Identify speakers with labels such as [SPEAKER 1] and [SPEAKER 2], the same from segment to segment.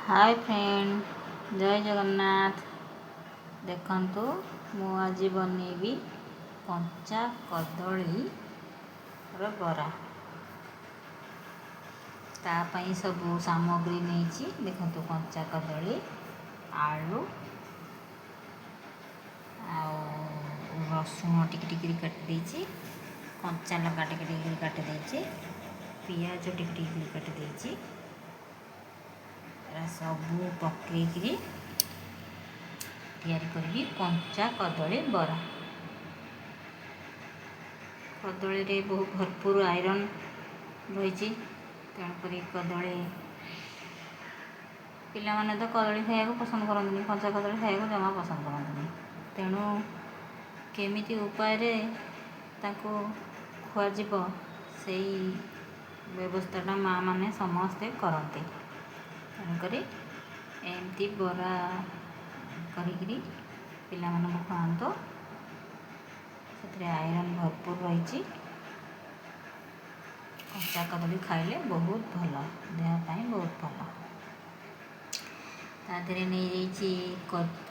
[SPEAKER 1] Hi friend, जय जगन्नाथ। देखंतु मु आज बनैबी कंचा कदली रो बरा। तापाई सब सामग्री नहीं। देखंतु कंचा कदली, आलू रसुण टिक टिक काटी देछि, कंचा लंका टिक टिक काटी देछि, पियाज टिक टिक काटी देछि। सबू पकईकरी तैयारी करी कंचा कदली बरा। कदली रे बहुत भरपूर आयरन रही, तेणुक कदली पिला माने तो कदली खाया पसंद करते, कंचा कदली खाया जमा पसंद करते। तेणु केमिति उपाय रे ताको खुआजिब से व्यवस्थाटा माँ माने समस्ते करते। तेणुक एमती बरा करी पिला मानक खुआंतो। से आयरन भरपूर रही। कंचा कदली खाइले बहुत भल, देहपाई बहुत भल। तादे नहीं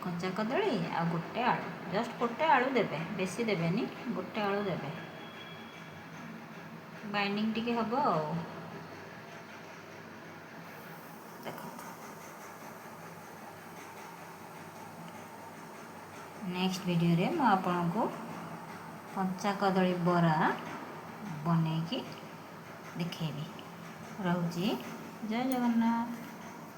[SPEAKER 1] कंचा कदली आ गोटे आलू, जस्ट गोटे आलू देवे, बेसी देवेनी, गोटे आलू देवे, बाइंडिंग टिके हम। नेक्स्ट वीडियो रे मैं आपको कंचा कदली बरा बनैकी देखेबी। रहुची, जय जगन्नाथ।